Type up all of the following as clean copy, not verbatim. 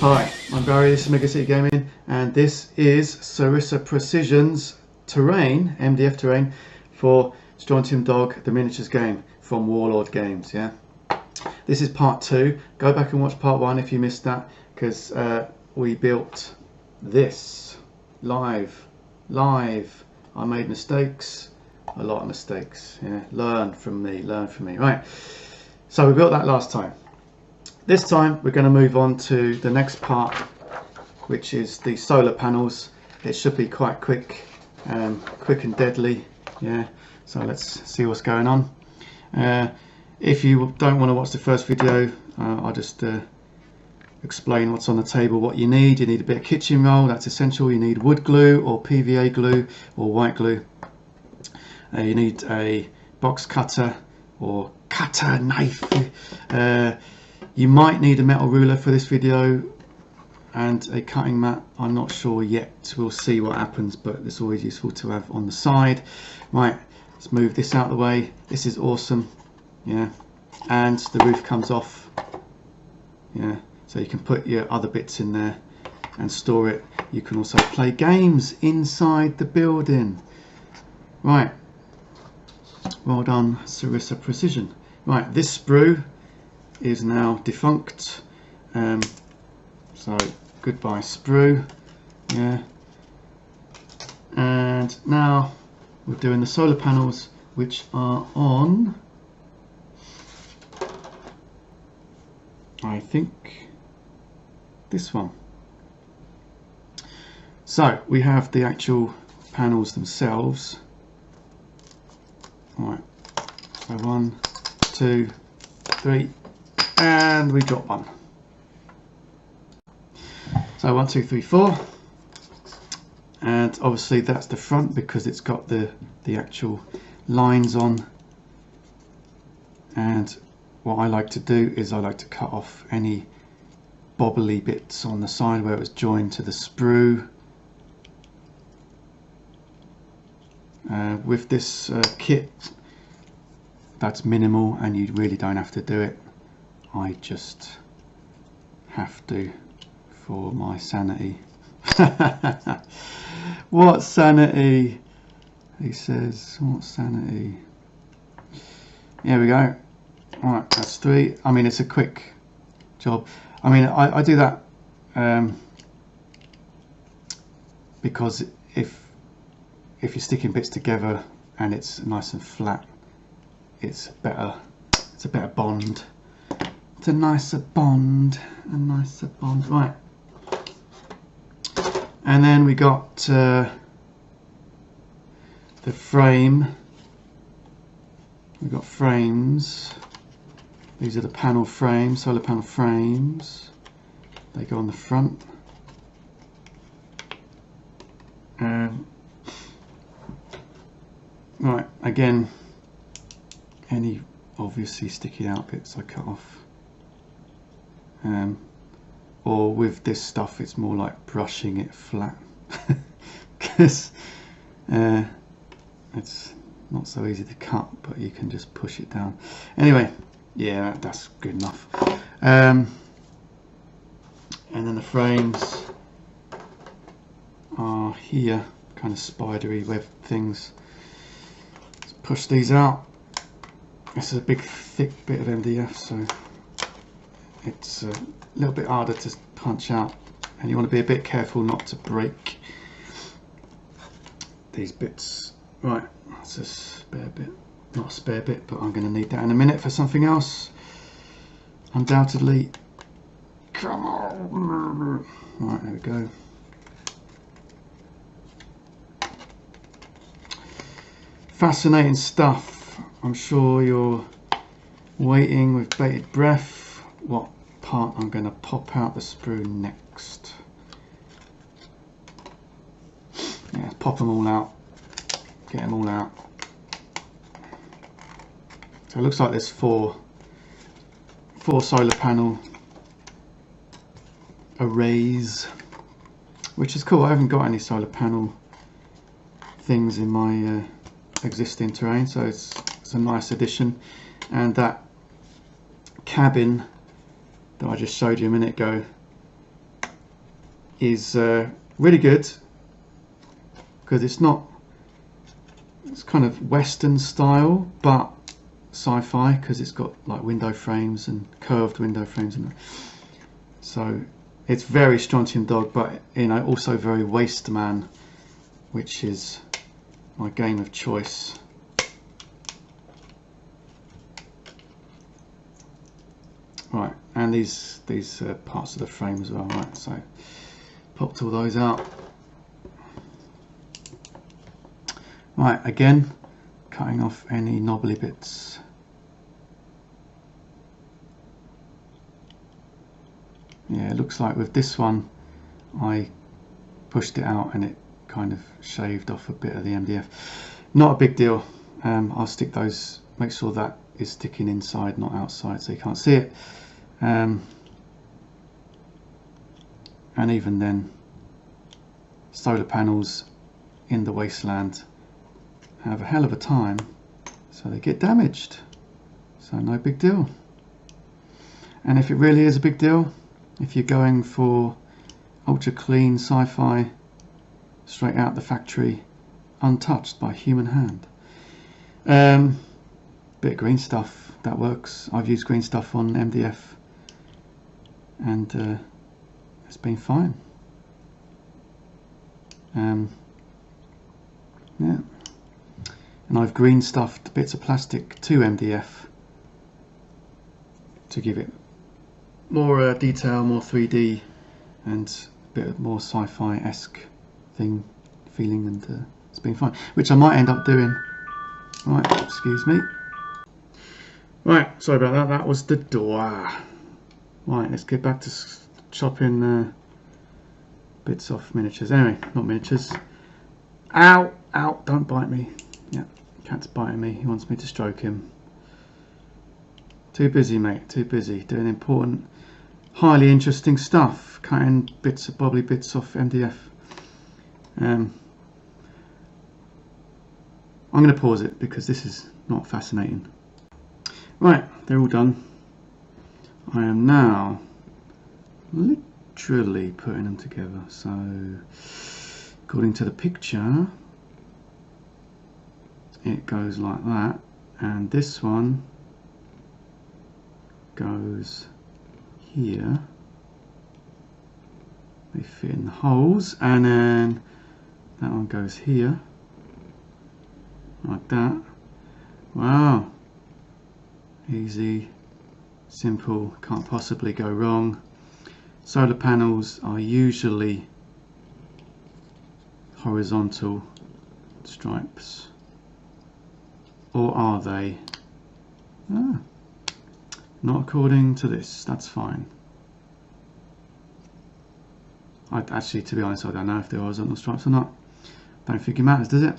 Hi, I'm Barry, this is Mega City Gaming, and this is Sarissa Precision's terrain, MDF terrain, for Strontium Dog, the miniatures game from Warlord Games. Yeah, this is part 2. Go back and watch part 1 if you missed that, because we built this live. I made mistakes, a lot of mistakes. Yeah, learn from me. Right, so we built that last time. This time we're going to move on to the next part, which is the solar panels. It should be quite quick and deadly. Yeah, so let's see what's going on. If you don't want to watch the first video, I'll just explain what's on the table, what you need. You need a bit of kitchen roll, that's essential. You need wood glue or PVA glue or white glue. You need a box cutter or cutter knife. You might need a metal ruler for this video and a cutting mat. I'm not sure yet, we'll see what happens, but it's always useful to have on the side. Right, let's move this out of the way. This is awesome. Yeah, and the roof comes off. Yeah, so you can put your other bits in there and store it. You can also play games inside the building. Right, well done, Sarissa Precision. Right, this sprue is now defunct, so goodbye sprue. Yeah, and now we're doing the solar panels, which are on, I think, this one. So we have the actual panels themselves. All right, so 1, 2, 3, and we drop one. So 1, 2, 3, 4, and obviously that's the front because it's got the actual lines on. And what I like to do is I like to cut off any bobbly bits on the side where it was joined to the sprue. With this kit, that's minimal and you really don't have to do it. I just have to for my sanity. What sanity? He says, what sanity? Here we go. Alright, that's 3. I mean, it's a quick job. I mean, I do that because if you're sticking bits together and it's nice and flat, it's a better bond. It's a nicer bond, right. And then we got the frame. We've got frames. These are the panel frames, solar panel frames. They go on the front. Right, again, any obviously sticky out bits I cut off. Or with this stuff it's more like brushing it flat because it's not so easy to cut, but you can just push it down. Anyway, yeah, that's good enough. And then the frames are here, kind of spidery web things. Let's push these out. This is a big thick bit of MDF, so it's a little bit harder to punch out, and you want to be a bit careful not to break these bits. Right, that's a spare bit, not a spare bit, but I'm going to need that in a minute for something else, undoubtedly. Come on. Right, there we go. Fascinating stuff. I'm sure you're waiting with bated breath what part I'm going to pop out the sprue next. Yeah, pop them all out, get them all out. So it looks like there's four solar panel arrays, which is cool. I haven't got any solar panel things in my existing terrain, so it's a nice addition. And that cabin that I just showed you a minute ago is really good because it's kind of Western style but sci-fi, because it's got like window frames and curved window frames and so it's very Strontium Dog, but you know, also very Waste Man, which is my game of choice. Right, and these parts of the frame as well. Right, so popped all those out. Right, again, cutting off any knobbly bits. Yeah, it looks like with this one I pushed it out and it kind of shaved off a bit of the MDF. Not a big deal. I'll stick those, make sure that is sticking inside, not outside, so you can't see it. And even then, solar panels in the wasteland have a hell of a time, so they get damaged. So no big deal. And if it really is a big deal, if you're going for ultra clean sci-fi, straight out the factory, untouched by human hand, bit of green stuff, that works. I've used green stuff on MDF and it's been fine. Yeah, and I've green stuffed bits of plastic to MDF to give it more detail, more 3D, and a bit more sci-fi-esque feeling, and it's been fine, which I might end up doing. Right, excuse me. Right, sorry about that. That was the door. Right, let's get back to chopping bits off miniatures. Anyway, not miniatures. Ow, ow, don't bite me. Yeah, cat's biting me. He wants me to stroke him. Too busy, mate, too busy. Doing important, highly interesting stuff. Cutting bits of bobbly bits off MDF. I'm going to pause it because this is not fascinating. Right, they're all done. I am now literally putting them together. So, according to the picture, it goes like that, and this one goes here. They fit in the holes, and then that one goes here, like that. Wow, easy, simple, can't possibly go wrong. Solar panels are usually horizontal stripes, or are they? Not according to this. That's fine. Actually, to be honest, I don't know if they're horizontal stripes or not. Don't think it matters, does it?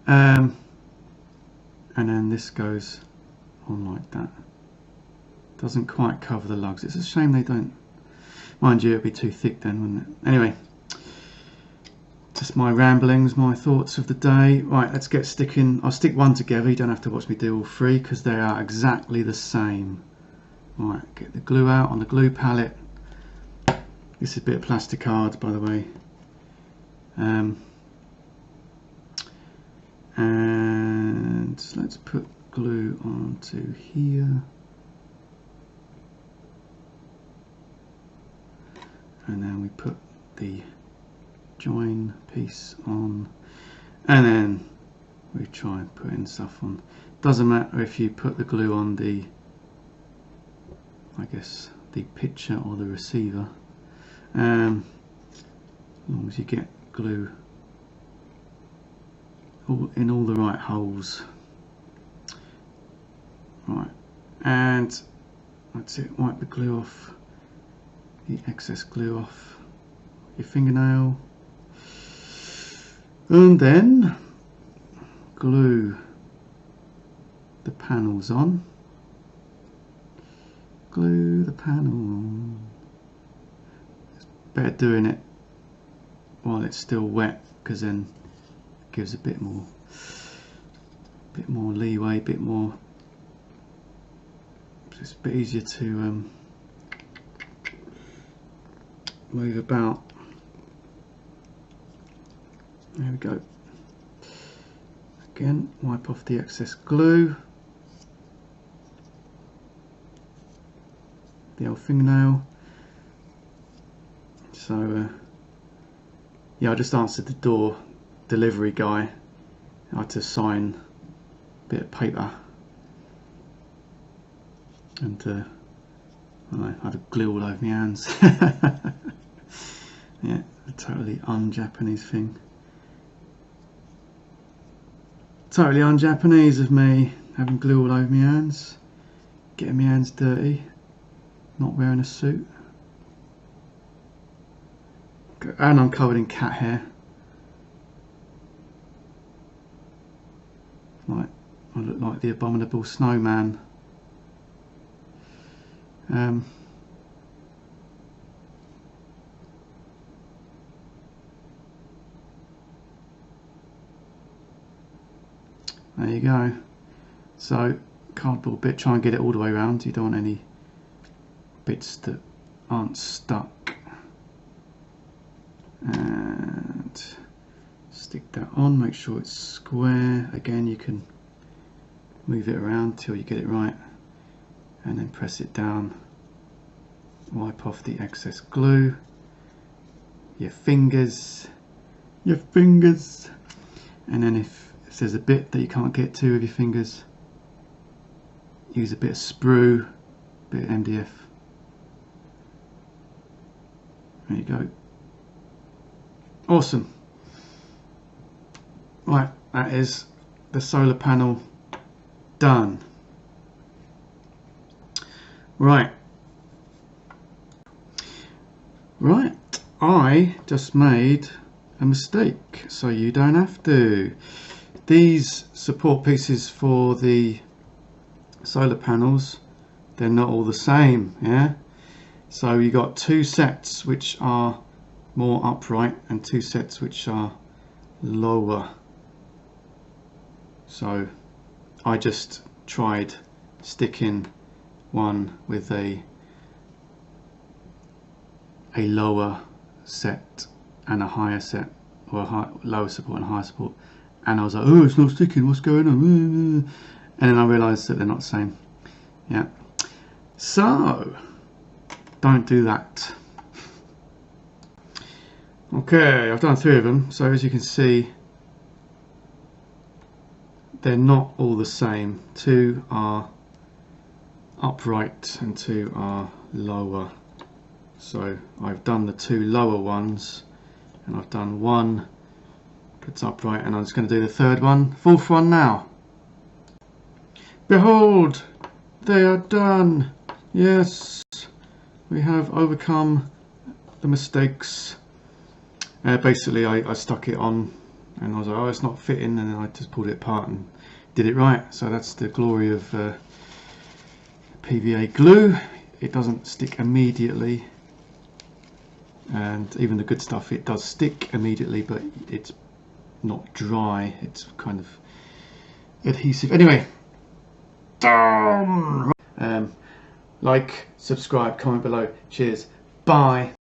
And then this goes on like that. Doesn't quite cover the lugs. It's a shame they don't. Mind you, it'd be too thick then, wouldn't it? Anyway, just my ramblings, my thoughts of the day. Right, let's get sticking. I'll stick one together. You don't have to watch me do all three because they are exactly the same. Right, get the glue out on the glue palette. This is a bit of plastic card, by the way. And let's put glue onto here. And then we put the join piece on, and then we try and put in stuff on. Doesn't matter if you put the glue on the, I guess, the picture or the receiver, as long as you get glue in all the right holes. Right, and that's it. Wipe the glue off, the excess glue off your fingernail, and then glue the panels on. Glue the panel on. It's better doing it while it's still wet, because then it gives a bit more leeway, bit more. It's a bit easier to move about. There we go. Again, wipe off the excess glue. The old fingernail. So yeah, I just answered the door. Delivery guy. I had to sign a bit of paper, and I had glue all over my hands. Yeah, a totally un-Japanese thing. Totally un-Japanese of me, having glue all over my hands, getting my hands dirty, not wearing a suit. And I'm covered in cat hair. Like, I look like the abominable snowman. There you go. So, cardboard bit, try and get it all the way around. You don't want any bits that aren't stuck. And stick that on, make sure it's square. Again, you can move it around till you get it right, and then press it down. Wipe off the excess glue. Your fingers, and then if there's a bit that you can't get to with your fingers, use a bit of sprue, a bit of MDF. There you go. Awesome. Right, that is the solar panel done. Right, I just made a mistake, so you don't have to. These support pieces for the solar panels, they're not all the same, yeah? So you got two sets which are more upright and two sets which are lower. So I just tried sticking one with a lower set and a higher set, or a lower support and higher support, and I was like, oh, it's not sticking, what's going on? And then I realised that they're not the same. Yeah, so don't do that. Okay, I've done 3 of them, so as you can see, they're not all the same. 2 are upright and 2 are lower. So I've done the 2 lower ones, and I've done 1 that's upright, and I'm just going to do the 3rd one, 4th one now. Behold, they are done. Yes, we have overcome the mistakes. Basically I stuck it on and I was like, oh, it's not fitting, and then I just pulled it apart and did it right. So that's the glory of PVA glue. It doesn't stick immediately, and even the good stuff, it does stick immediately, but it's not dry, it's kind of adhesive. Anyway, like, subscribe, comment below. Cheers, bye.